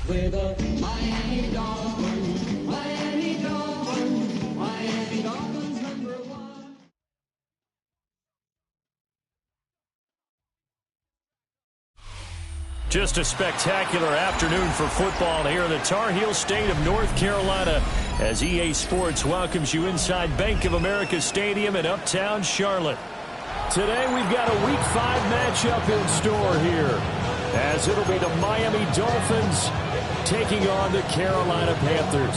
With a Miami Dolphins, Miami Dolphins, Miami Dolphins #1. Just a spectacular afternoon for football here in the Tar Heel state of North Carolina as EA Sports welcomes you inside Bank of America Stadium in uptown Charlotte. Today we've got a Week 5 matchup in store here as it'll be the Miami Dolphins taking on the Carolina Panthers.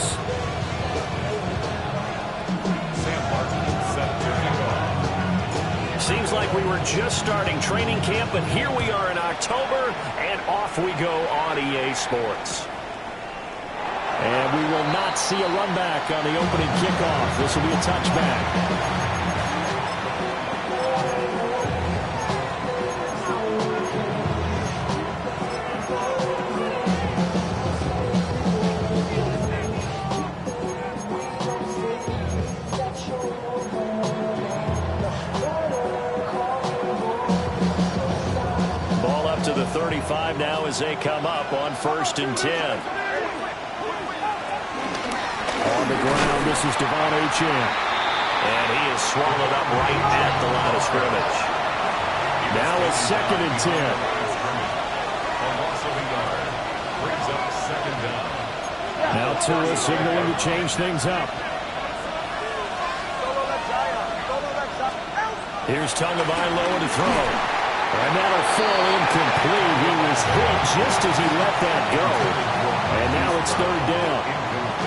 Sam Martin set to kick off. Seems like we were just starting training camp, but here we are in October, and off we go on EA Sports. And we will not see a run back on the opening kickoff. This will be a touchback. To the 35 now as they come up on 1st and 10. On the ground, this is Devon Achane. And he is swallowed up right at the line of scrimmage. Now a 2nd and 10. A loss of a yard. Brings up 2nd down. Now Tua signaling to change things up. Here's Tagovailoa to throw. And that'll fall incomplete. He was hit just as he let that go. And now it's 3rd down.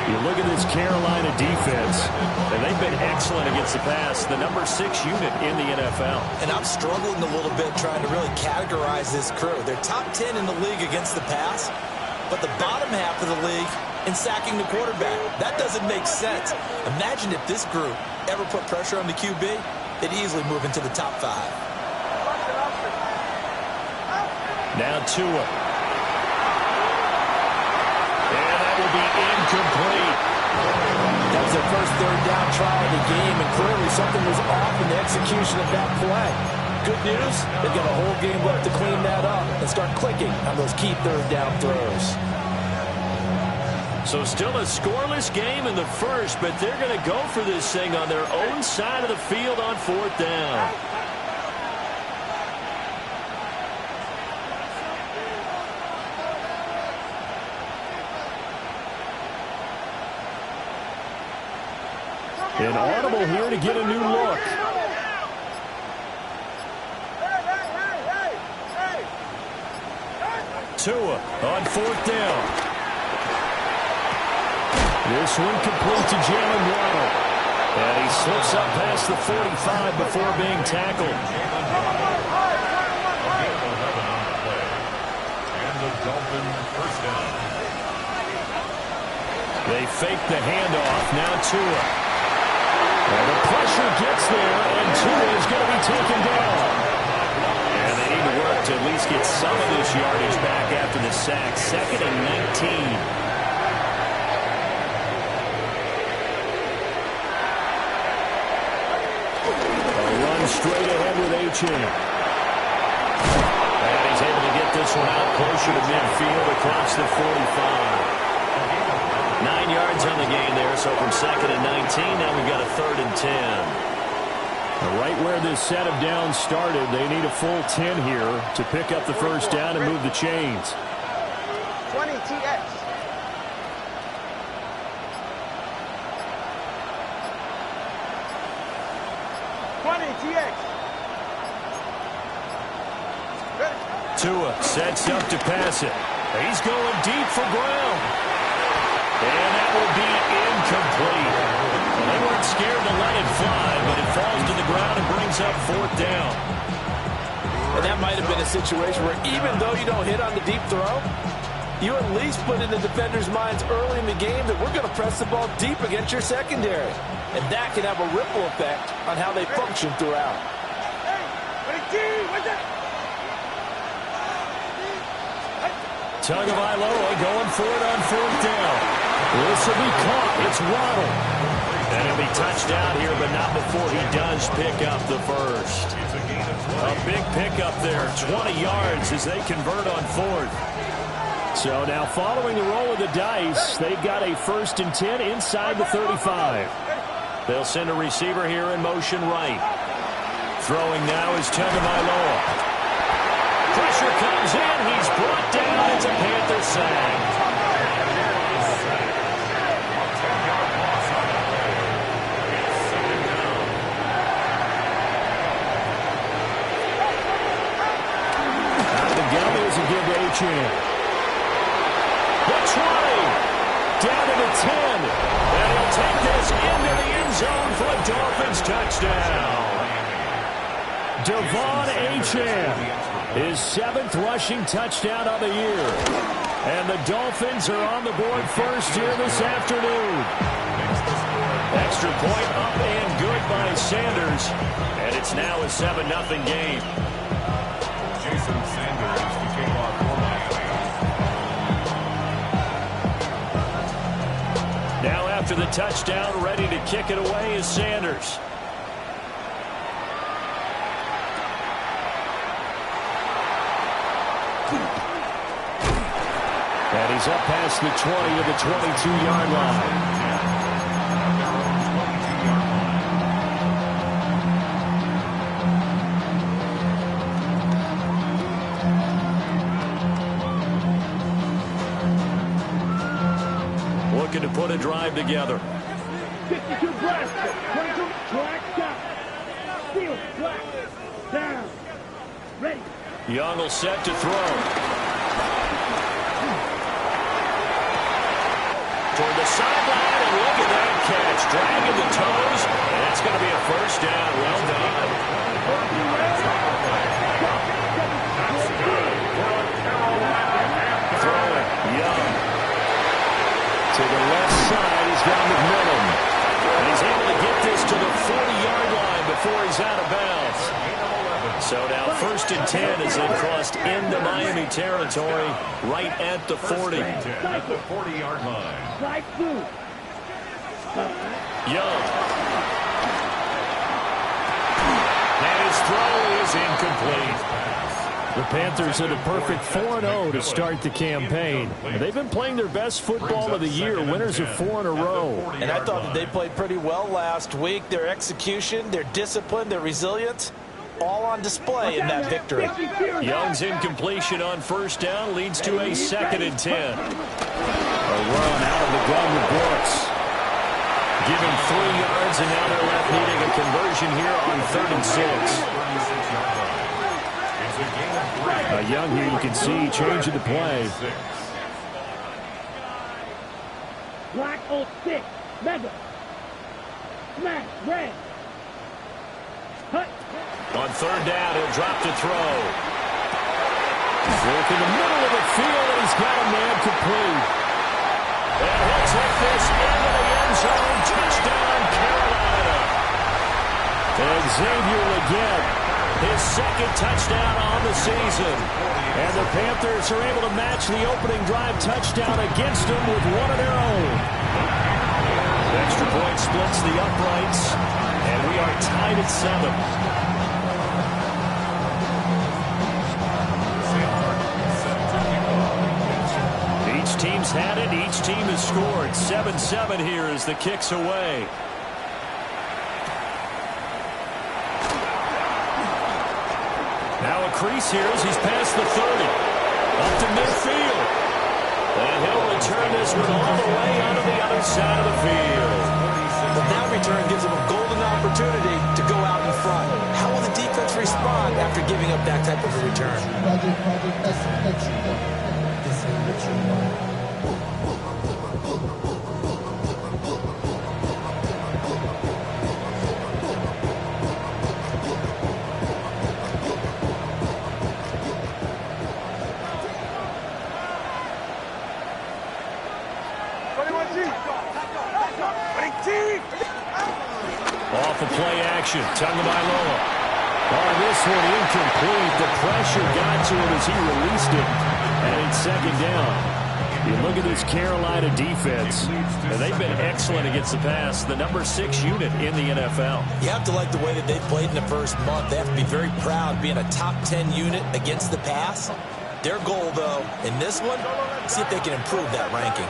You look at this Carolina defense, and they've been excellent against the pass, the number 6 unit in the NFL. And I'm struggling a little bit trying to really categorize this crew. They're top 10 in the league against the pass, but the bottom half of the league in sacking the quarterback. That doesn't make sense. Imagine if this group ever put pressure on the QB, they'd easily move into the top 5. Now Tua. And that will be incomplete. That was their first 3rd down try of the game, and clearly something was off in the execution of that play. Good news, they've got a whole game left to clean that up and start clicking on those key 3rd down throws. So still a scoreless game in the first, but they're going to go for this thing on their own side of the field on 4th down. An audible here to get a new look. Tua on 4th down. This one complete to Jalen Waddle. And he slips up past the 45 before being tackled. And the Dolphins 1st down. They fake the handoff. Now Tua. And the pressure gets there, and Tua is going to be taken down. And they need to work to at least get some of this yardage back after the sack. 2nd and 19. A run straight ahead with Achane. And he's able to get this one out closer to midfield across the 45. 9 yards on the game there, so from 2nd and 19, now we've got a 3rd and 10. Right where this set of downs started, they need a full 10 here to pick up the 1st down and move the chains. 20 TX. Tua sets up to pass it. He's going deep for Brown. And that will be incomplete. Well, they weren't scared to let it fly, but it falls to the ground and brings up 4th down. And that might have been a situation where even though you don't hit on the deep throw, You at least put in the defender's minds early in the game that we're going to press the ball deep against your secondary. And that can have a ripple effect on how they function throughout. Tagovailoa going for it on 4th down. This will be caught. It's Waddle. And he'll be touched out here, but not before he does pick up the first. A big pickup there, 20 yards as they convert on 4th. So now following the roll of the dice, they've got a 1st and 10 inside the 35. They'll send a receiver here in motion right. Throwing now is Tagovailoa. Pressure comes in. He's brought down. It's a Panther sack. The 20, down to the 10, and he'll take this into the end zone for a Dolphins touchdown. Devon Achane, his 7th rushing touchdown of the year. And the Dolphins are on the board first here this afternoon. Extra point up and good by Sanders, and it's now a 7-0 game. Jason Sanders, the kickoff for Miami. Now after the touchdown, ready to kick it away is Sanders. And he's up past the 20 to the 22-yard line. Looking to put a drive together. 52 black, 22 black, down. Steal, black, down. Ready. Young will set to throw. Toward the sideline, and look at that catch. Dragging the toes, and that's going to be a 1st down. Well done. Throwing, Young. To the left side, he's got McMillan. And he's able to get this to the 40-yard line before he's out of bounds. So now 1st and 10 as they crossed into Miami territory right at the 40. At the 40-yard line. Young. And his throw is incomplete. The Panthers had a perfect 4-0 to start the campaign. They've been playing their best football of the year, winners of 4 in a row. And I thought that they played pretty well last week. Their execution, their discipline, their resilience, all on display in that victory. Young's incompletion on 1st down leads to a 2nd and 10. A run out of the gun with Brooks. Giving 3 yards, and now they're left needing a conversion here on 3rd and 6. Young here, you can see changing the play. Black 06, mega. Smash, red. Hut. On 3rd down, he'll drop to throw. Work in the middle of the field, and he's got a man complete. And he'll take this into the end zone. Touchdown, Carolina. And Xavier Legette, his 2nd touchdown on the season. And the Panthers are able to match the opening drive touchdown against them with one of their own. Extra point splits the uprights, and we are tied at 7. Each team's had it. Each team has scored. 7-7 here as the kick's away. Now a crease here as he's past the 30. Up to midfield. And he'll return this one all the way onto the other side of the field. But that return gives them a golden opportunity to go out in front. How will the defense respond after giving up that type of a return? action. Tagovailoa. Oh, this one incomplete. The pressure got to him as he released it. And it's second down. You look at this Carolina defense, and they've been excellent against the pass. The number 6 unit in the NFL. You have to like the way that they've played in the first month. They have to be very proud being a top 10 unit against the pass. Their goal, though, in this one, see if they can improve that ranking.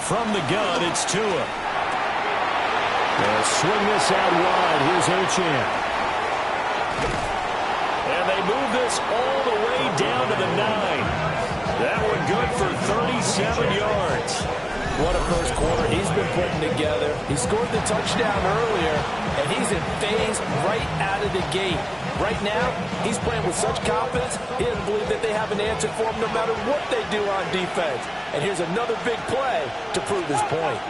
From the gun, it's Tua. They'll swing this out wide. Here's Achane. And they move this all the way down to the 9. That one good for 37 yards. What a first quarter he's been putting together. He scored the touchdown earlier, and he's in phase right out of the gate. Right now, he's playing with such confidence, he doesn't believe that they have an answer for him no matter what they do on defense. And here's another big play to prove his point.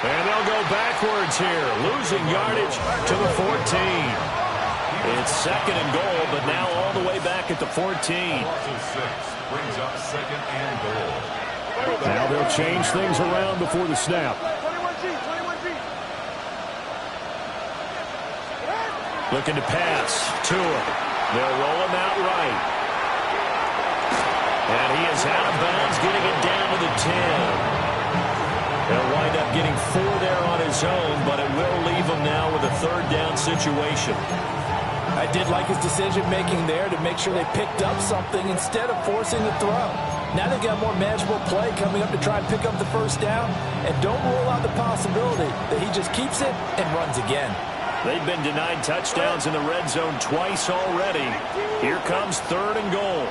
And they'll go backwards here, losing yardage to the 14. It's second and goal, but now all the way back at the 14. Brings up second and goal. Now they'll change things around before the snap. Looking to pass. Tua. They'll roll him out right. And he is out of bounds, getting it down to the 10. They'll wind up getting 4 there on his own, but it will leave him now with a third down situation. I did like his decision-making there to make sure they picked up something instead of forcing the throw. Now they've got more manageable play coming up to try and pick up the first down, and don't rule out the possibility that he just keeps it and runs again. They've been denied touchdowns in the red zone twice already. Here comes third and goal.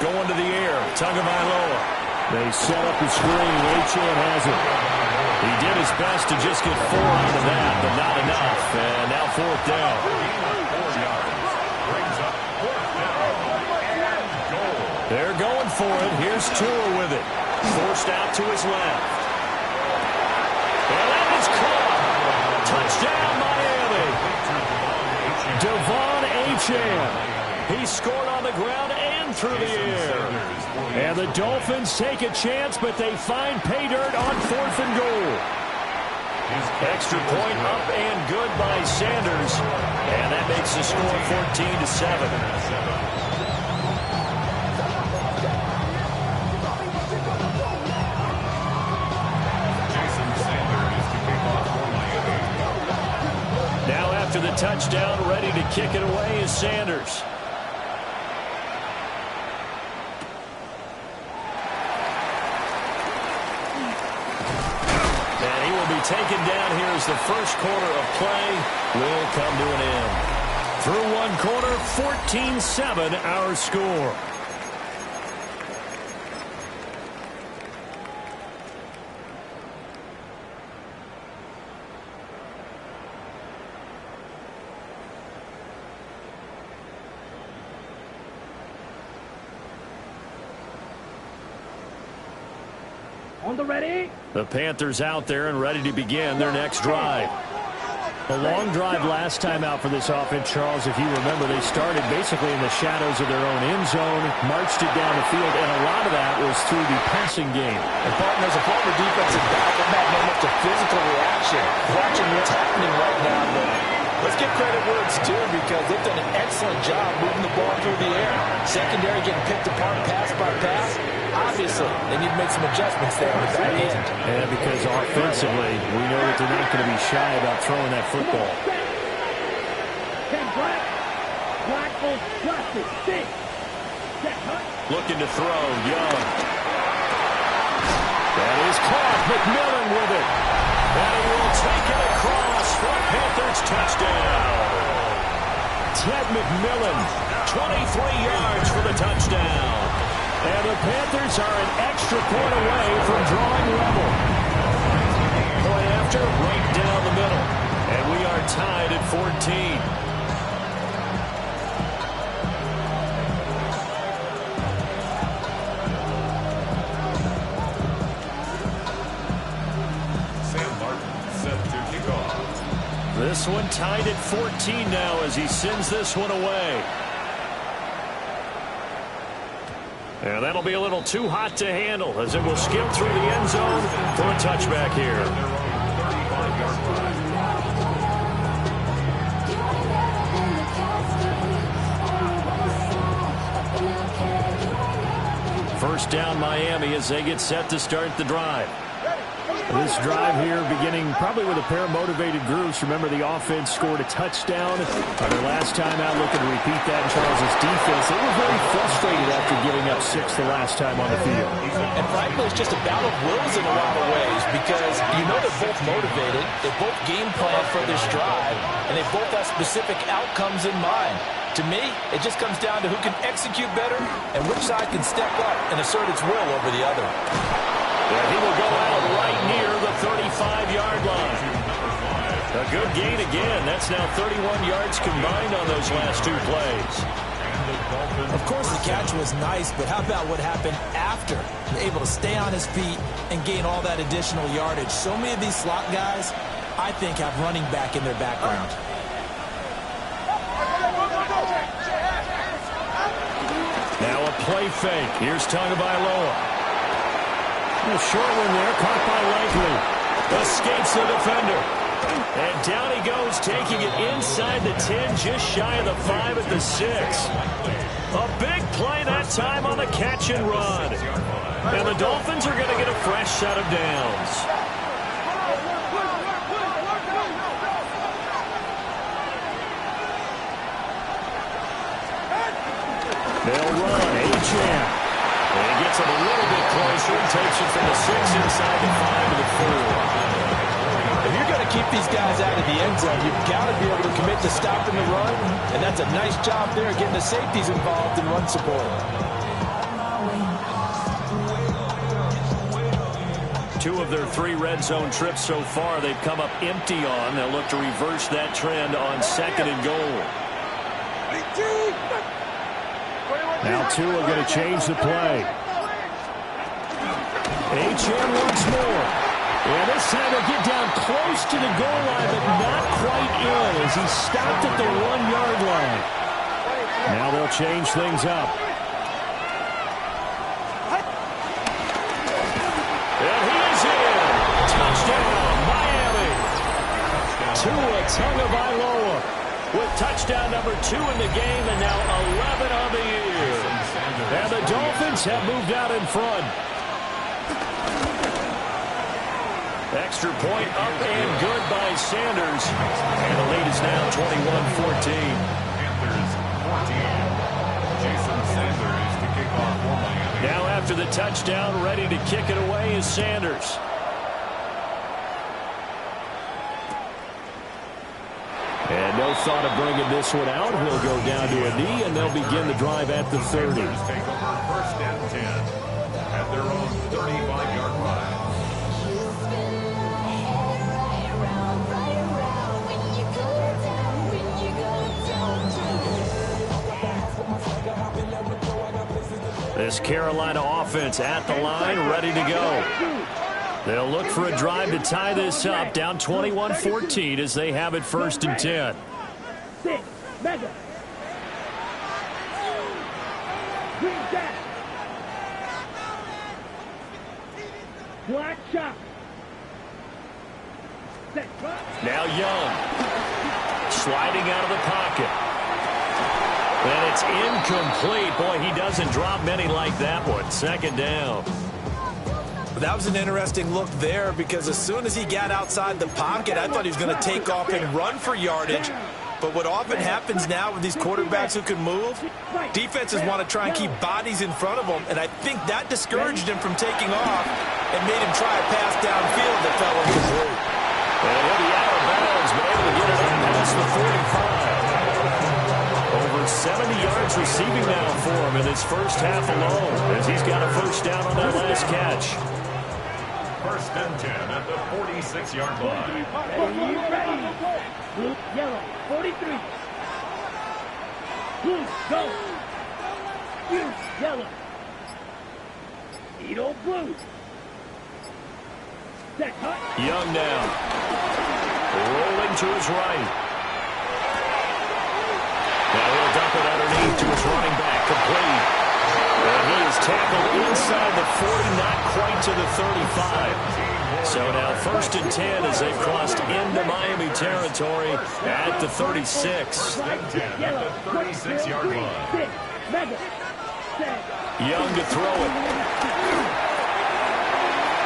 Going to the air, Tagovailoa. They set up the screen. Achane has it. He did his best to just get 4 out of that, but not enough. And now fourth down. 4 yards. Brings up fourth down and goal. They're going for it. Here's Tua with it. Forced out to his left. And that is caught. Touchdown, Miami. Devon Achane. He scored on the ground and through the air. And the Dolphins take a chance, but they find pay dirt on fourth and goal. Extra point up and good by Sanders. And that makes the score 14-7. Now after the touchdown, ready to kick it away is Sanders. Taken down here as the first quarter of play will come to an end. Through one quarter, 14-7 our score. On the ready. The Panthers out there and ready to begin their next drive. A long drive last time out for this offense, Charles. If you remember, they started basically in the shadows of their own end zone, marched it down the field, and a lot of that was through the passing game. And partner, as a former defensive back, I'm not knowing much of physical reaction. Watching what's happening right now, but let's give credit where it's due because they've done an excellent job moving the ball through the air. Secondary getting picked apart pass by pass. Obviously, they need to make some adjustments there on the back end. And because offensively, we know that they're not going to be shy about throwing that football. Looking to throw, Young. That is caught. McMillan with it. And he will take it across for a Panthers touchdown. Ted McMillan, 23 yards for the touchdown. And the Panthers are an extra point away from drawing level. Point after, right down the middle. And we are tied at 14. This one tied at 14 now as he sends this one away. And that'll be a little too hot to handle as it will skip through the end zone for a touchback here. First down Miami as they get set to start the drive. This drive here beginning probably with a pair of motivated groups. Remember, the offense scored a touchdown on their last time out, looking to repeat that in Charles' defense. They were very frustrated after giving up 6 the last time on the field. And frankly, it's just a battle of wills in a lot of ways because you know they're both motivated. They both game plan for this drive, and they both have specific outcomes in mind. To me, it just comes down to who can execute better and which side can step up and assert its will over the other. And he will go out right near the 35-yard line. A good gain again. That's now 31 yards combined on those last 2 plays. Of course, the catch was nice, but how about what happened after? Able to stay on his feet and gain all that additional yardage. So many of these slot guys, I think, have running back in their background. Now a play fake. Here's Tagovailoa. A short one there, caught by Likely. Escapes the defender. And down he goes, taking it inside the 10, just shy of the 5 at the 6. A big play that time on the catch and run. And the Dolphins are going to get a fresh set of downs. They'll run. Achane. And he gets it a little bit closer and takes it from the 6 inside the 5 to the 4. If you're going to keep these guys out of the end zone, you've got to be able to commit to stopping the run, and that's a nice job there getting the safeties involved in run support. 2 of their 3 red zone trips so far they've come up empty on. They'll look to reverse that trend on 2nd and goal. Now Tua going to change the play. Achane once more. And this time they'll get down close to the goal line, but not quite in as he stopped at the 1-yard line. Now they'll change things up. And he is in. Touchdown, Miami. Tua Tagovailoa with touchdown number 2 in the game and now 11 on the year. And the Dolphins have moved out in front. Extra point up and good by Sanders. And the lead is now 21-14. Panthers 14. Jason Sanders to kick off for Miami. Now after the touchdown, ready to kick it away is Sanders. And no thought of bringing this one out. He'll go down to a knee, and they'll begin the drive at the 30. Take over 1st and 10 at their own 35-yard line. This Carolina offense at the line, ready to go. They'll look for a drive to tie this up, down 21-14 as they have it 1st and 10. 6, mega. Green jack. Black shot. Set. Now Young. Sliding out of the pocket. And it's incomplete. Boy, he doesn't drop many like that one. 2nd down. That was an interesting look there because as soon as he got outside the pocket, I thought he was going to take off and run for yardage. But what often happens now with these quarterbacks who can move, defenses want to try and keep bodies in front of them, and I think that discouraged him from taking off and made him try a pass downfield that fell incomplete. And he'll be out of bounds, but able to get it up past the 45. Over 70 yards receiving now for him in his first half alone as he's got a 1st down on that last catch. 1st and 10 at the 46-yard line. Ready. Blue, yellow, 43. Blue, go. Blue, yellow. Edo blue. Set, cut. Young now. Rolling to his right. Now he'll dump it underneath to his running back. Complete. And he is tackled inside the 40, not quite to the 35. So now 1st and 10 as they've crossed into Miami territory at the 36. Yellow. 36-yard line. 6. Mega. 7. Young to throw it.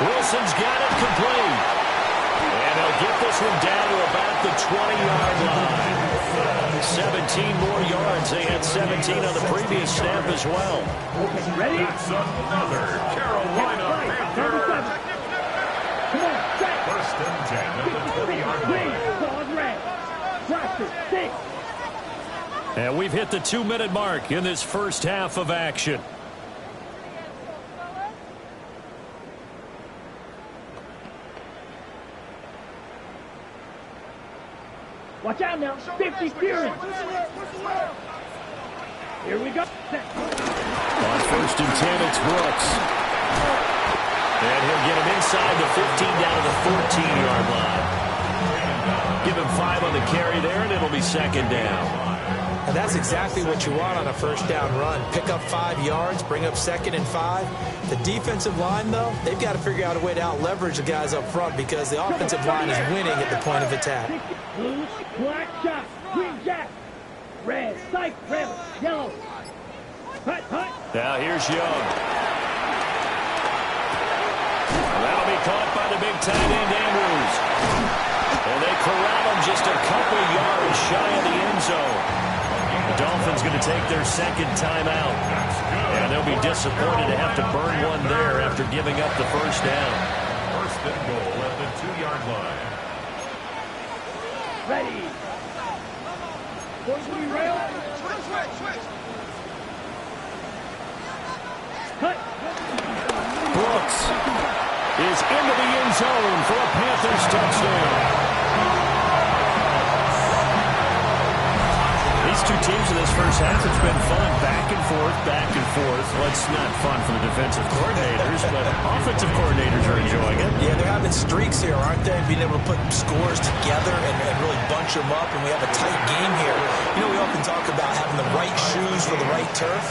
Wilson's got it complete. And they'll get this one down to about the 20-yard line. 17 more yards. They had 17 on the previous snap as well. Okay, ready? That's another Carolina Panther. Come on, track. 1st and 10 at the 20-yard Green, line. pause red. Watch it. 6. And we've hit the 2-minute mark in this first half of action. Watch out now. 50 Fury. Here we go. On 1st and 10, it's Brooks. And he'll get him inside the 15 down to the 14-yard line. Give him 5 on the carry there, and it'll be 2nd down. And that's exactly what you want on a 1st down run. Pick up 5 yards, bring up 2nd and 5. The defensive line, though, they've got to figure out a way to out-leverage the guys up front because the offensive line is winning at the point of attack. Blue, black shot, green jack, red, sight, red, yellow. Hut, hut. Now here's Young. That'll be caught by the big tight end, Andrews. And they corral him just a couple yards shy of the end zone. The Dolphins going to take their 2nd timeout. And they'll be disappointed to have to burn one there after giving up the 1st down. 1st and goal at the 2-yard line. Ready. 43 rail. Hut. Brooks is into the end zone for a Panthers touchdown. These two teams in this first half, it's been fun. Back and forth, back and forth. Well, it's not fun for the defensive coordinators, but offensive coordinators are enjoying it. Yeah, they're having streaks here, aren't they? Being able to put scores together and really bunch them up, and we have a tight game here. You know, we often talk about having the right shoes for the right turf.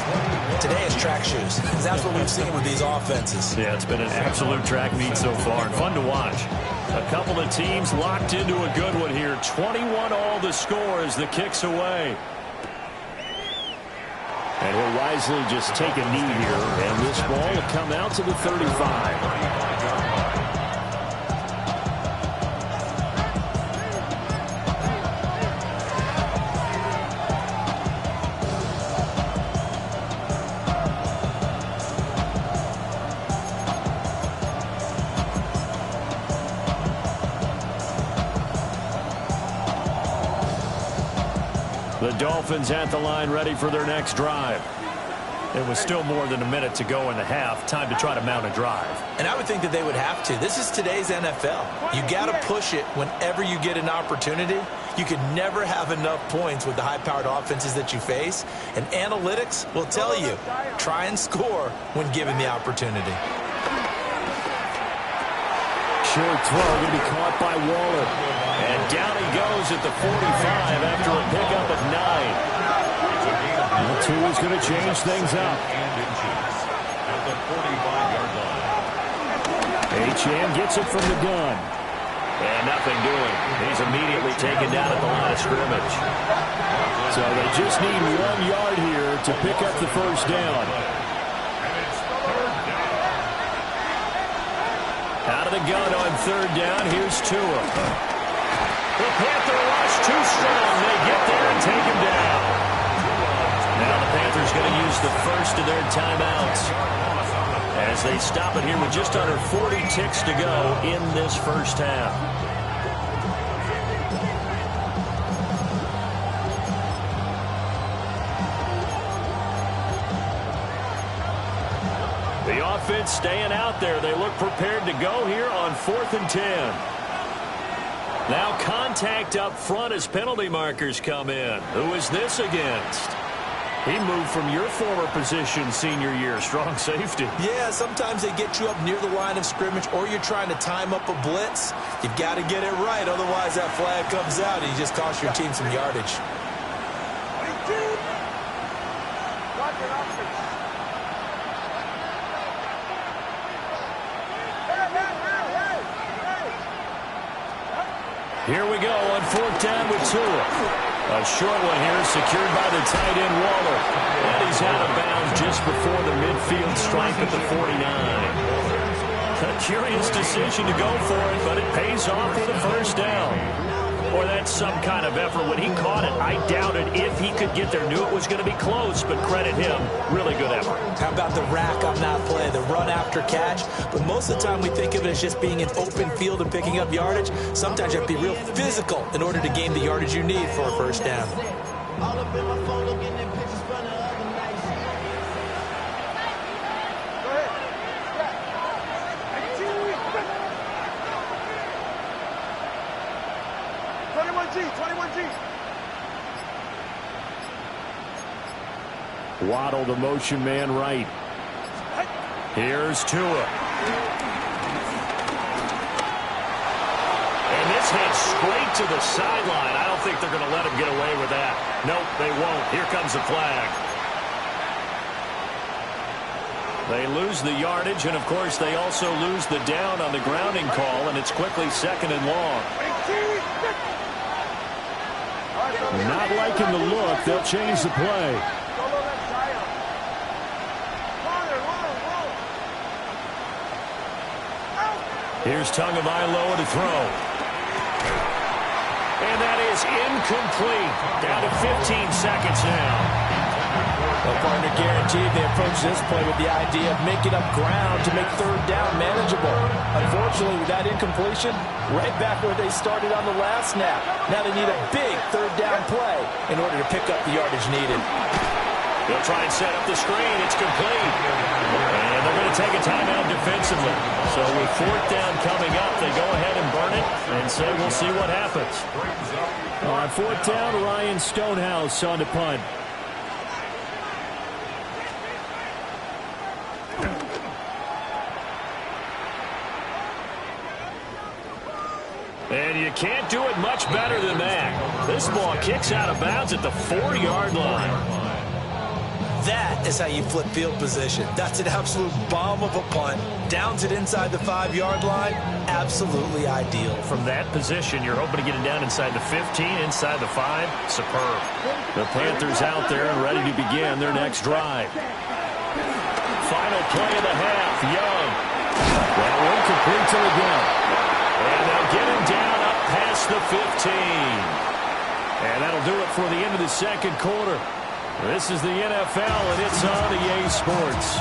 Today it's track shoes. That's what we've seen with these offenses. Yeah, it's been an absolute track meet so far, and fun to watch. A couple of teams locked into a good one here. 21-all the score as the kick's away. And he'll wisely just take a knee here, and this ball will come out to the 35. The Dolphins at the line, ready for their next drive. It was still more than a minute to go in the half. Time to try to mount a drive. And I would think that they would have to. This is today's NFL. You got to push it whenever you get an opportunity. You can never have enough points with the high-powered offenses that you face. And analytics will tell you, try and score when given the opportunity. Short throw going to be caught by Waller. And down he goes at the 45 after a pickup of 9. And two is going to change things up. At the 45-yard line. Achane gets it from the gun. And nothing doing. He's immediately taken down at the line of scrimmage. So they just need 1 yard here to pick up the 1st down. And it's 3rd down. Out of the gun on 3rd down. Here's Tua. The Panther rush too strong. They get there and take him down. Now the Panthers going to use the first of their timeouts as they stop it here with just under 40 ticks to go in this first half. The offense staying out there. They look prepared to go here on 4th and 10. Now contact up front as penalty markers come in. Who is this against? He moved from your former position senior year, strong safety. Yeah, sometimes they get you up near the line of scrimmage or you're trying to time up a blitz. You've got to get it right, otherwise that flag comes out and you just cost your team some yardage. Here we go on 4th down with Tua. A short one here, secured by the tight end Waller. And he's out of bounds just before the midfield stripe at the 49. A curious decision to go for it, but it pays off with a first down. Boy, that's some kind of effort. When he caught it, I doubted if he could get there. Knew it was going to be close, but credit him. Really good effort. How about the rack on that play, the run after catch? But most of the time we think of it as just being an open field and picking up yardage. Sometimes you have to be real physical in order to gain the yardage you need for a first down. All up in my phone looking at pictures from the other night. Go ahead. 21G. Waddle, the motion man right. Here's Tua. And this hit straight to the sideline. I don't think they're going to let him get away with that. Nope, they won't. Here comes the flag. They lose the yardage, and, of course, they also lose the down on the grounding call, and it's quickly 2nd and long. Not liking the look. They'll change the play. Here's Tagovailoa to throw. And that is incomplete. Down to 15 seconds now. Well, partner, guaranteed they approach this play with the idea of making up ground to make 3rd down manageable. Unfortunately, with that incompletion, right back where they started on the last snap. Now they need a big 3rd down play in order to pick up the yardage needed. They'll try and set up the screen. It's complete. And they're going to take a timeout defensively. So with 4th down coming up, they go ahead and burn it and say we'll see what happens. On 4th down, Ryan Stonehouse on the punt. And you can't do it much better than that. This ball kicks out of bounds at the 4-yard line. That is how you flip field position. That's an absolute bomb of a punt. Downs it inside the 5-yard line. Absolutely ideal. From that position, you're hoping to get it down inside the 15, inside the 5. Superb. The Panthers out there and ready to begin their next drive. Final play of the half. Young. That one complete to again. And they'll get him down up past the 15. And that'll do it for the end of the 2nd quarter. This is the NFL, and it's on EA Sports.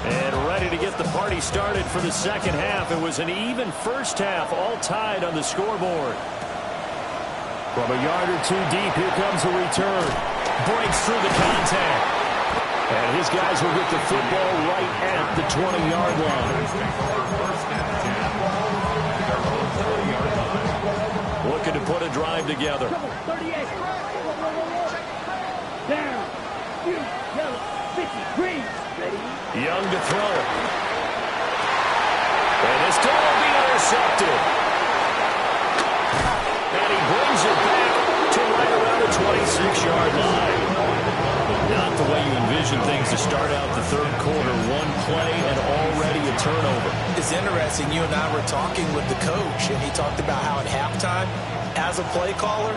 And ready to get the party started for the 2nd half. It was an even first half, all tied on the scoreboard. From a yard or two deep, here comes the return. Breaks through the contact. And his guys will get the football right at the 20-yard line. Looking to put a drive together. 38. Down. Yellow. 50. Green. Ready. Young to throw. And this still will be intercepted. And he brings it back to right around the 26-yard line. Not the way you envision things to start out the 3rd quarter. One play and already a turnover. It's interesting. You and I were talking with the coach, and he talked about how at halftime, as a play caller,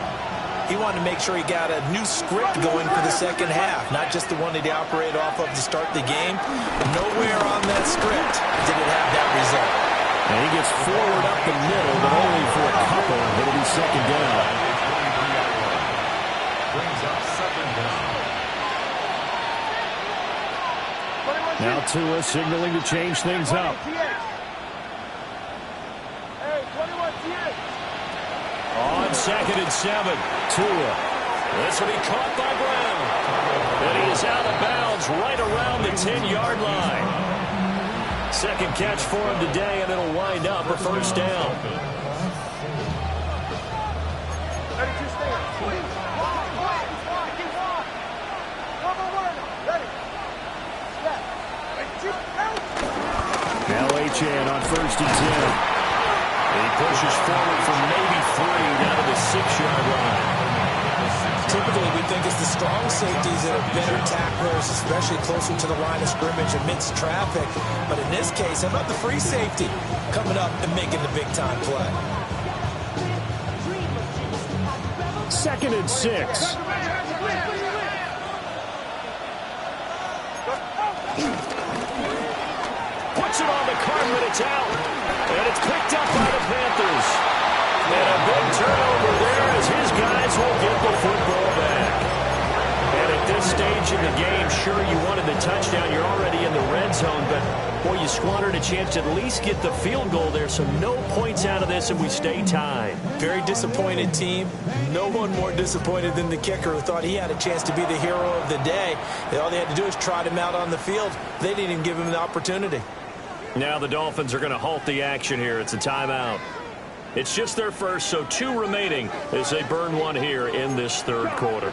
he wanted to make sure he got a new script going for the 2nd half, not just the one that he operated off of to start the game. Nowhere on that script did it have that result. And he gets forward up the middle, but only for a couple. It'll be 2nd down. Brings up 2nd down. Now Tua signaling to change things up. On 2nd and 7, Tua. This will be caught by Brown. And he is out of bounds right around the 10-yard line. 2nd catch for him today, and it'll wind up a first down. Now Achane on 1st and 10. He pushes forward for maybe 3 down to the the 6-yard line. Typically, we think it's the strong safeties that are better tacklers, especially closer to the line of scrimmage amidst traffic. But in this case, how about the free safety coming up and making the big-time play? 2nd and 6. Puts it on the cart, but it's out. And it's picked up by the Panthers. And a big turnover there as his guys will get the football back. And at this stage in the game, sure, you wanted the touchdown. You're already in the red zone, but, boy, you squandered a chance to at least get the field goal there, so no points out of this, and we stay tied. Very disappointed team. No one more disappointed than the kicker who thought he had a chance to be the hero of the day. All they had to do is trot him out on the field. They didn't even give him the opportunity. Now the Dolphins are going to halt the action here. It's a timeout. It's just their first, so 2 remaining as they burn one here in this 3rd quarter.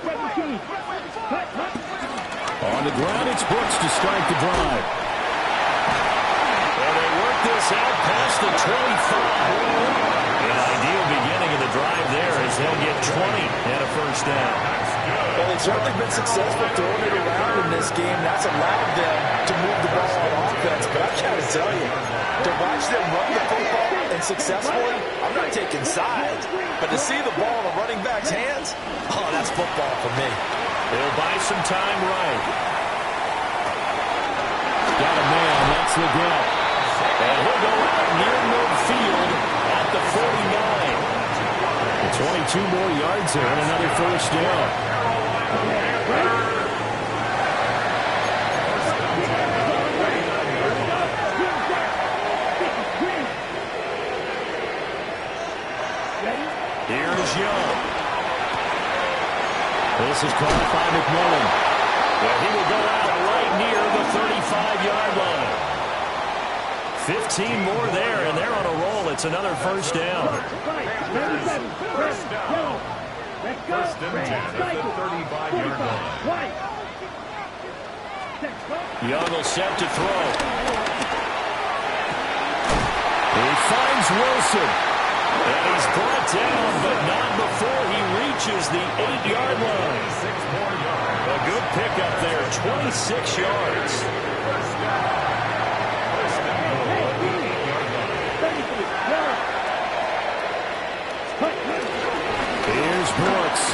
On the ground, it's Brooks to start the drive. And they work this out past the 25. An ideal beginning of the drive there as they'll get 20 and a first down. Well, they've certainly been successful throwing it around in this game. That's allowed them to move the ball on offense. But I got to tell you, to watch them run the football and successfully, I'm not taking sides, but to see the ball in a running back's hands, oh, that's football for me. They'll buy some time right. Got a man, that's the gap. And he'll go out near midfield at the 49. 22 more yards there and another first down. Here's Young. This is caught by McMillan. Well, he will go out right near the 35-yard line. 15 more there, and they're on a roll. It's another first down. First down. First and 10 at the 35-yard line. Young will set to throw. He finds Wilson. And he's brought down, but not before he reaches the 8-yard line. 6 more yards. A good pickup there, 26 yards. First down. First down. 8-yard line. Here's Brooks.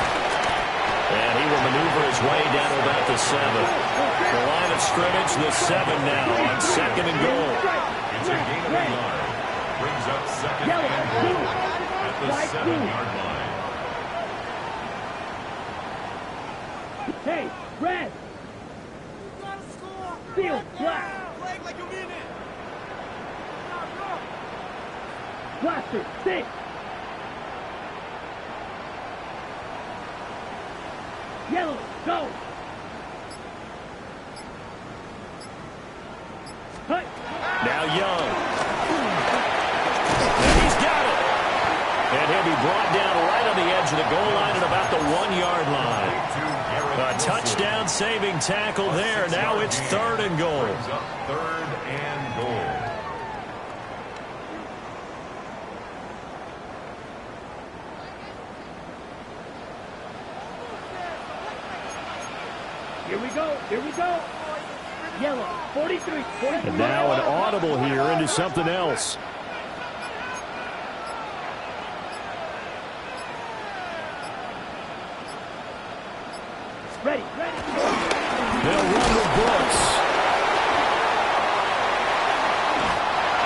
And he will maneuver his way down to about the 7. The line of scrimmage, the 7 now on 2nd and goal. It's a gain of a yard. Brings up 2nd and goal at the 7-yard line. Hey, red! Field flat! Blaster, 6! Yellow, go! Hut! Now Young. And he's got it. And he'll be brought down right on the edge of the goal line at about the 1-yard line. A touchdown saving tackle there. Now it's 3rd and goal. Brings up 3rd and goal. Here we go, here we go! Yellow, 43, 43. And now an audible here into something else. Ready, ready. They'll run with Brooks.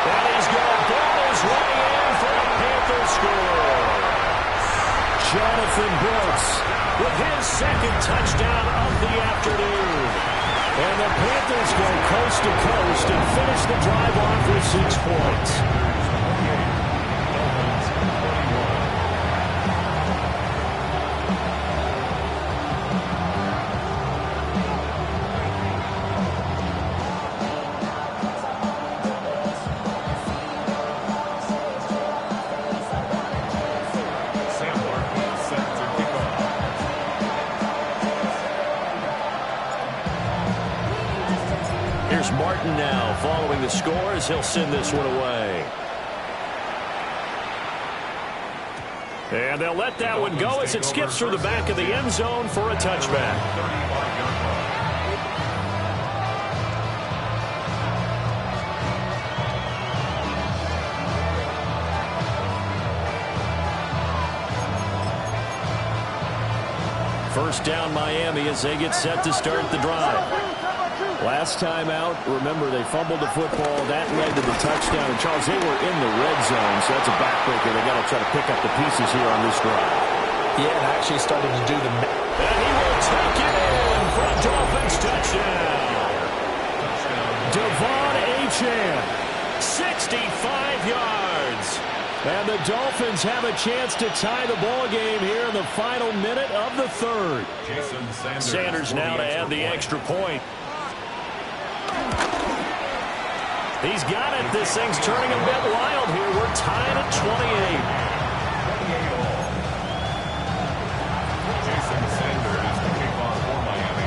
And he's got balls way in for a Panther score. Jonathan Brooks With his 2nd touchdown of the afternoon. And the Panthers go coast to coast and finish the drive off with 6 points. Martin now following the scores. He'll send this one away. And they'll let that one go as it skips through the back of the end zone for a touchback. 35-yard line. First down Miami as they get set to start the drive. Last time out, remember, they fumbled the football. That led to the touchdown. And, Charles, they were in the red zone, so that's a backbreaker. They got to try to pick up the pieces here on this drive. Yeah, and actually started to do the... And he will take it in for a Dolphins touchdown. Devon Achane, 65 yards. And the Dolphins have a chance to tie the ball game here in the final minute of the third. Jason Sanders now to add the extra point. He's got it. This thing's turning a bit wild here. We're tied at 28. Jason Sanders to kick off for Miami.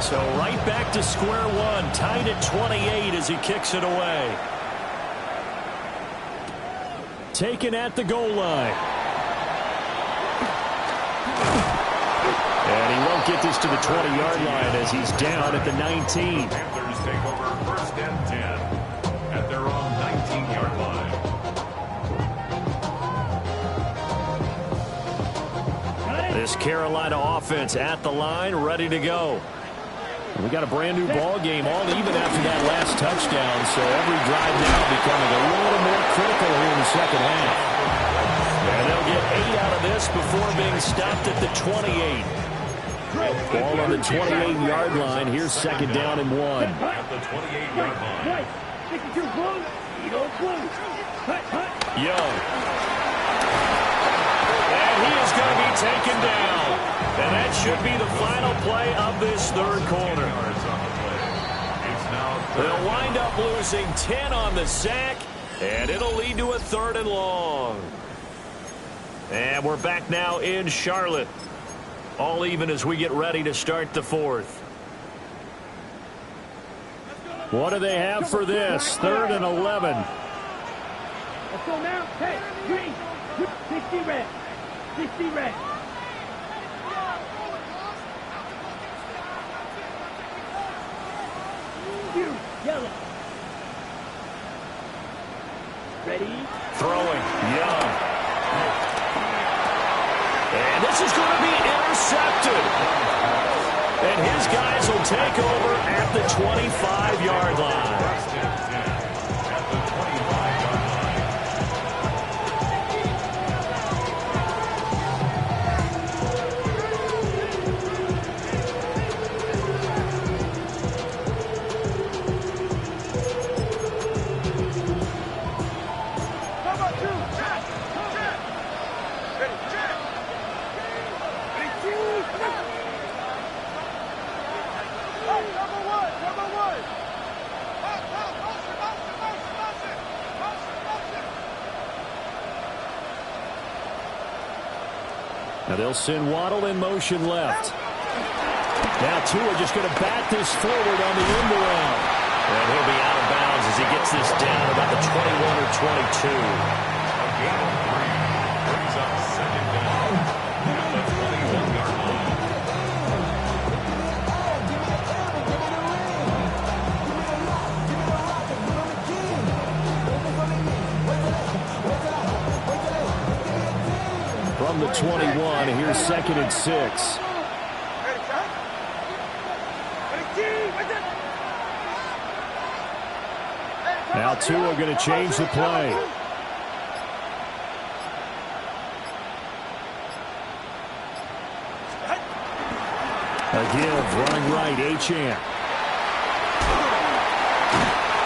So right back to square one. Tied at 28 as he kicks it away. Taken at the goal line. And he won't get this to the 20-yard line as he's down at the 19. Panthers take over first and 10 at their own 19-yard line. This Carolina offense at the line, ready to go. We got a brand new ball game, all even after that last touchdown, so every drive now becoming a little more critical here in the second half. And they'll get 8 out of this before being stopped at the 28. Ball on the 28-yard line. Here's second down and 1. At the 28-yard line. Young. And he is going to be taken down. And that should be the final play of this third quarter. They'll wind up losing 10 on the sack, and it'll lead to a 3rd and long. And we're back now in Charlotte. All even as we get ready to start the 4th. What do they have for this? 3rd and 11. Let's go now. Hey, green. 60 red. 60 red. Yellow. Ready? Throwing. Young. And this is going to be intercepted. And his guys will take over at the 25-yard line. First and 10 at the 25-yard line. Now they'll send Waddle in motion left. Now Tua just going to bat this forward on the end around. And he'll be out of bounds as he gets this down about the 21 or 22. A gain of 3 brings up second down at the 21-yard line. From the 21, here's 2nd and 6. Now Tua going to change the play. A give, running right, Achane.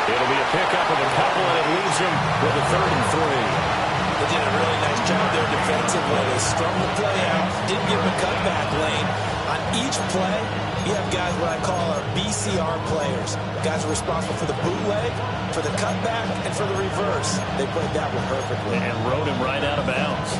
It'll be a pickup of a couple, and it leaves him with a 3rd and 3. They did a really nice job there defensively. They strung the play out, didn't give him a cutback lane. On each play, you have guys what I call our BCR players. Guys are responsible for the bootleg, for the cutback, and for the reverse. They played that one perfectly. And rode him right out of bounds.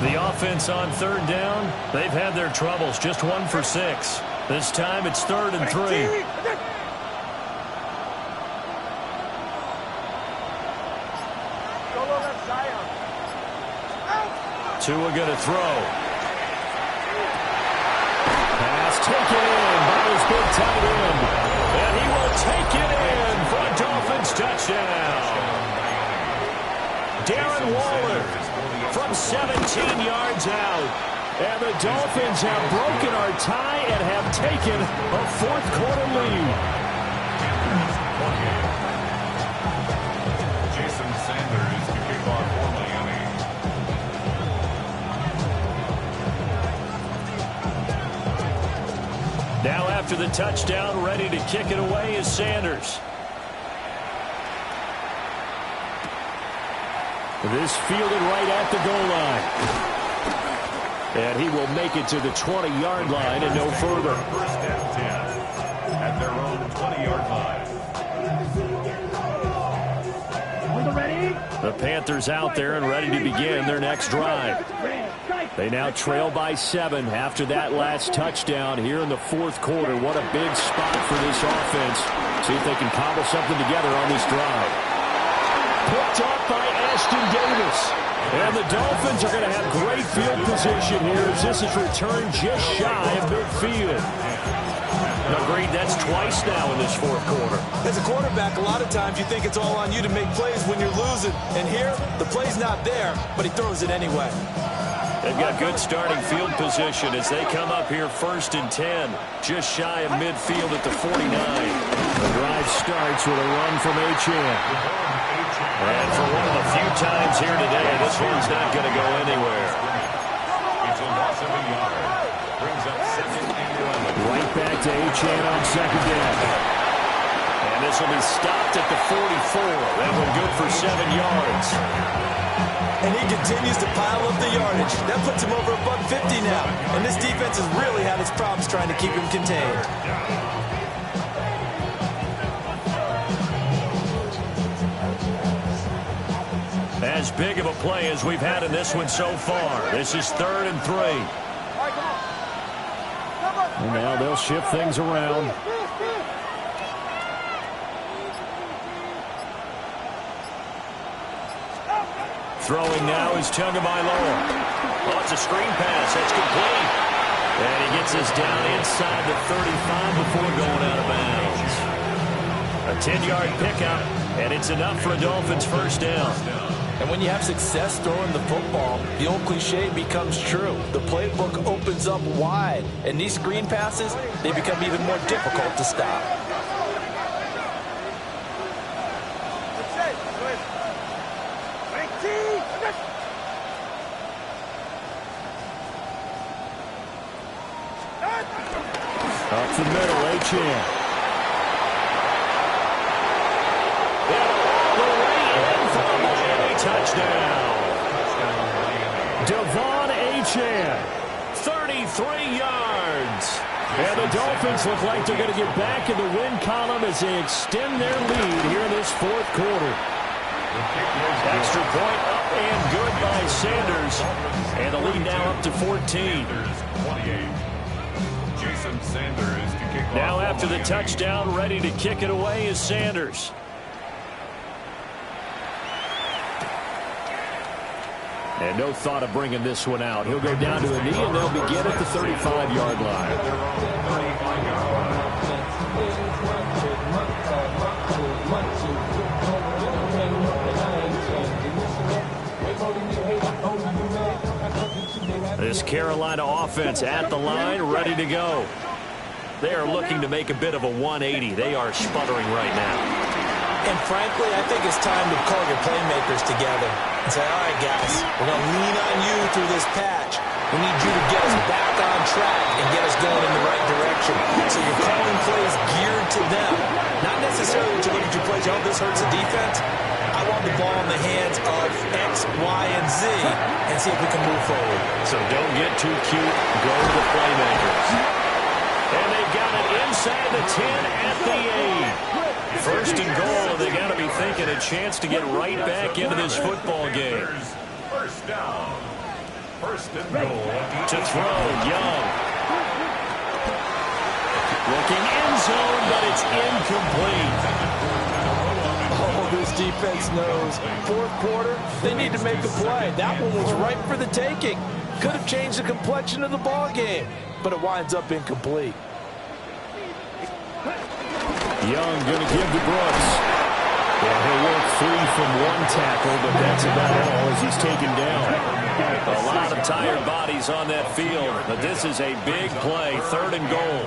The offense on 3rd down, they've had their troubles. Just 1 for 6. This time it's 3rd and 3. Tua going to throw. Pass taken in by his big tight end. And he will take it in for a Dolphins touchdown. Darren Waller from 17 yards out. And the Dolphins have broken our tie and have taken a fourth-quarter lead. Jason Sanders to kick off for Miami. Now after the touchdown, ready to kick it away is Sanders. This fielded right at the goal line. And he will make it to the 20-yard line and no further. First and 10 at their own 20-yard line. On the ready. The Panthers out there and ready to begin their next drive. They now trail by 7 after that last touchdown here in the fourth quarter. What a big spot for this offense. See if they can cobble something together on this drive. Picked up by Ashton Davis. And the Dolphins are going to have great field position here as this is returned just shy of midfield. Agreed, that's twice now in this fourth quarter. As a quarterback, a lot of times you think it's all on you to make plays when you're losing. And here, the play's not there, but he throws it anyway. They've got good starting field position as they come up here first and 10, just shy of midfield at the 49. The drive starts with a run from Achane. And for one of the few times here today, this one's not going to go anywhere. It's a loss of a yard. Brings up second and 11. Right back to Achane on second down. And this will be stopped at the 44. That one good for 7 yards. And he continues to pile up the yardage. That puts him over above 50 now. And this defense has really had its problems trying to keep him contained. As big of a play as we've had in this one so far. This is 3rd and 3. And now they'll shift things around. Throwing now is Tagovailoa. Oh, it's a screen pass. That's complete. And he gets us down inside the 35 before going out of bounds. A 10-yard pickup, and it's enough for a Dolphins first down. And when you have success throwing the football, the old cliche becomes true. The playbook opens up wide, and these screen passes, they become even more difficult to stop. Up the middle, Achane. Touchdown. Devon Achane, 33 yards. And the Dolphins look like they're going to get back in the win column as they extend their lead here in this fourth quarter. Extra point up and good by Sanders. And the lead now up to 14. 28. Jason Sanders to kick off. Now after the touchdown, ready to kick it away is Sanders. And no thought of bringing this one out. He'll go down to a knee, and they'll begin at the 35-yard line. This Carolina offense at the line, ready to go. They are looking to make a bit of a 180. They are sputtering right now. And frankly, I think it's time to call your playmakers together and say, all right, guys, we're going to lean on you through this patch. We need you to get us back on track and get us going in the right direction. So you're calling plays geared to them. Not necessarily to look at your plays, oh, this hurts the defense. I want the ball in the hands of X, Y, and Z and see if we can move forward. So don't get too cute. Go to the playmakers. And they've got it inside the 10 at the 8. First and goal, they got to be thinking a chance to get right back into this football game. First down. First and goal. To throw, Young. Looking end zone, but it's incomplete. Oh, this this defense knows. Fourth quarter, they need to make a play. That one was ripe for the taking. Could have changed the complexion of the ball game, but it winds up incomplete. Young going to give to Brooks. And he'll work free from one tackle, but that's about all as he's taken down. A lot of tired bodies on that field, but this is a big play, 3rd and goal.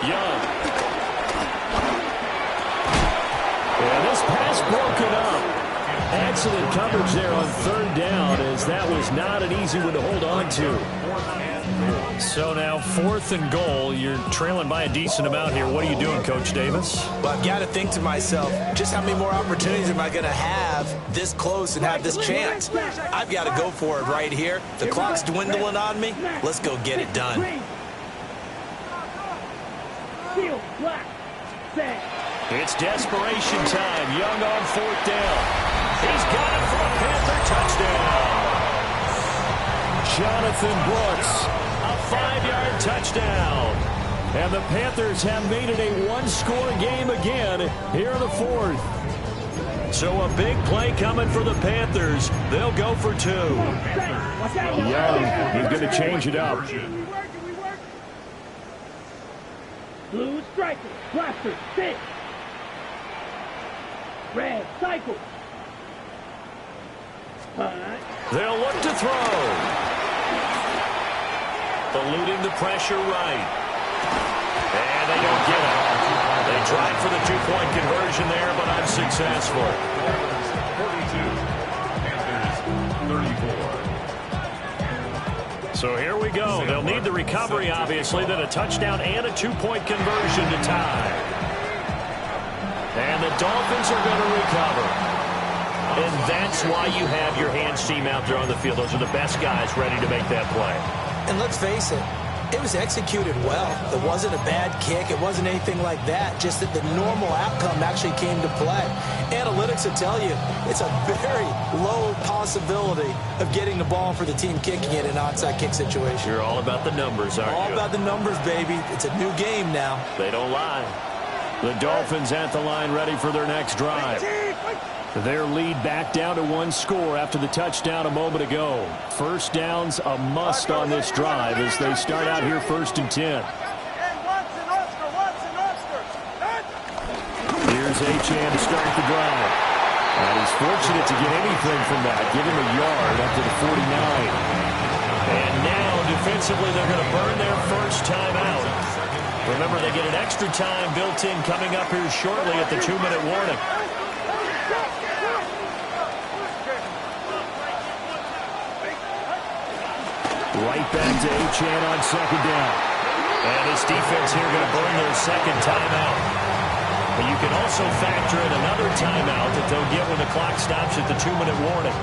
Young. And this pass broken up. Excellent coverage there on 3rd down, as that was not an easy one to hold on to. So now 4th and goal. You're trailing by a decent amount here. What are you doing, Coach Davis? Well, I've got to think to myself, just how many more opportunities am I going to have this close and have this chance? I've got to go for it right here. The clock's dwindling on me. Let's go get it done. It's desperation time. Young on 4th down. He's got it for a Panther touchdown. Jonathan Brooks, a 5-yard touchdown. And the Panthers have made it a one-score game again here in the 4th. So a big play coming for the Panthers. They'll go for 2. Young, he's going to change it up. Blue striker, blaster, sit. Red cycle. They'll look to throw. Eluding the pressure right. And they don't get it. They tried for the 2-point conversion there, but unsuccessful. 42. Panthers 34. So here we go. They'll need the recovery, obviously, then a touchdown and a 2-point conversion to tie. And the Dolphins are going to recover. And that's why you have your hands team out there on the field. Those are the best guys ready to make that play. And let's face it, it was executed well. It wasn't a bad kick. It wasn't anything like that. Just that the normal outcome actually came to play. Analytics will tell you it's a very low possibility of getting the ball for the team kicking it in an onside kick situation. You're all about the numbers, aren't you? All about the numbers, baby. It's a new game now. They don't lie. The Dolphins at the line ready for their next drive. Their lead back down to 1 score after the touchdown a moment ago. First down's a must on this drive as they start out here 1st and 10. Here's Achane to start the drive. And he's fortunate to get anything from that. Give him a yard up to the 49. And now defensively they're going to burn their first time out. Remember, they get an extra time built in coming up here shortly at the 2-minute warning. Right back to Achane on 2nd down. And this defense here going to burn their second timeout. But you can also factor in another timeout that they'll get when the clock stops at the 2-minute warning.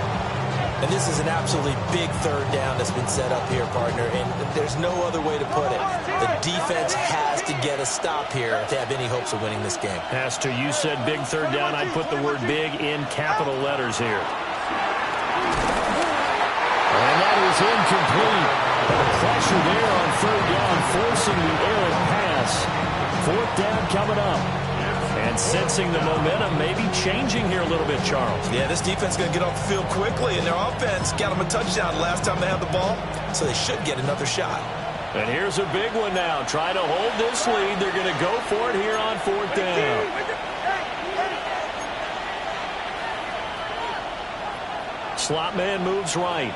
And this is an absolutely big 3rd down that's been set up here, partner, and there's no other way to put it. The defense has to get a stop here to have any hopes of winning this game. Has to. You said big 3rd down. I'd put the word big in capital letters here. And that is incomplete. The pressure there on 3rd down, forcing the errant pass. 4th down coming up. And sensing the momentum maybe changing here a little bit, Charles. Yeah, this defense is going to get off the field quickly, and their offense got them a touchdown last time they had the ball, so they should get another shot. And here's a big one now. Try to hold this lead. They're going to go for it here on 4th down. Slot man moves right.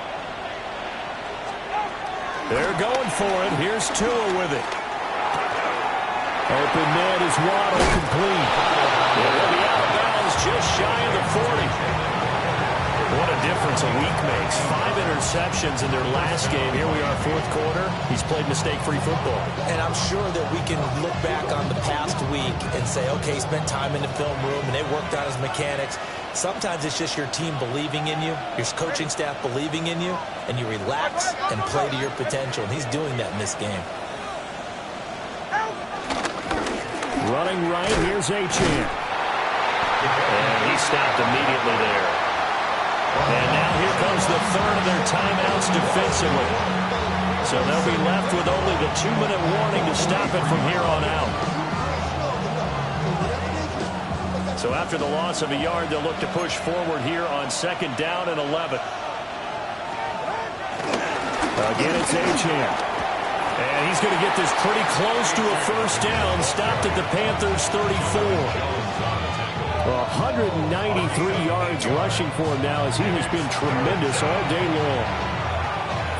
They're going for it. Here's Tua with it. Open man is Waddle complete. They'll be out of bounds just shy of the 40. What a difference a week makes. 5 interceptions in their last game. Here we are, 4th quarter. He's played mistake-free football. And I'm sure that we can look back on the past week and say, okay, he spent time in the film room and they worked on his mechanics. Sometimes it's just your team believing in you, your coaching staff believing in you, and you relax and play to your potential. And he's doing that in this game. Running right, here's Achane. And he stopped immediately there. And now here comes the 3rd of their timeouts defensively. So they'll be left with only the 2-minute warning to stop it from here on out. So after the loss of a yard, they'll look to push forward here on 2nd down and 11. Again, it's Achane. And he's going to get this pretty close to a first down. Stopped at the Panthers' 34. 193 yards rushing for him now as he has been tremendous all day long.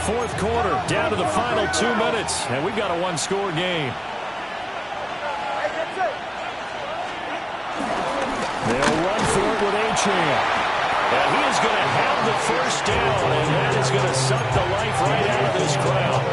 4th quarter, down to the final 2 minutes, and we've got a one-score game. They'll run for it with Achane. And he is going to have the first down, and that is going to suck the life right out of this crowd.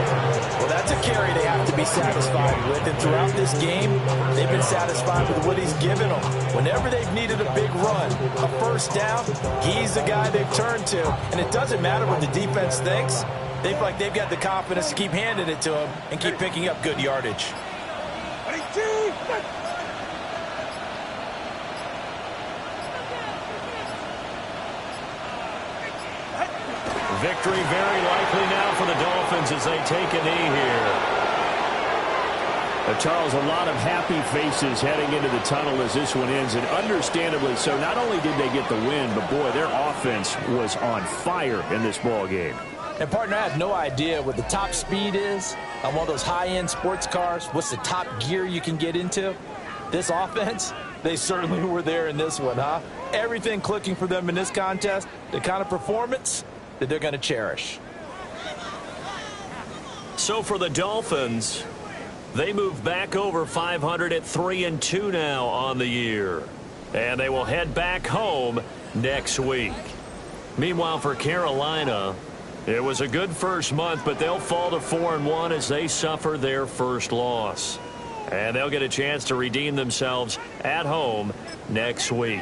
Well, that's a carry they have to be satisfied with. And throughout this game, they've been satisfied with what he's given them. Whenever they've needed a big run, a first down, he's the guy they've turned to. And it doesn't matter what the defense thinks. They feel like they've got the confidence to keep handing it to him and keep picking up good yardage. Victory very likely now for the Dolphins as they take a knee here. Charles, a lot of happy faces heading into the tunnel as this one ends, and understandably so. Not only did they get the win, but boy, their offense was on fire in this ball game. And, partner, I have no idea what the top speed is on one of those high-end sports cars. What's the top gear you can get into? This offense, they certainly were there in this one, huh? Everything clicking for them in this contest, the kind of performance that they're going to cherish. So for the Dolphins, they move back over 500 at 3-2 now on the year. And they will head back home next week. Meanwhile, for Carolina, it was a good first month, but they'll fall to 4-1 as they suffer their first loss. And they'll get a chance to redeem themselves at home next week.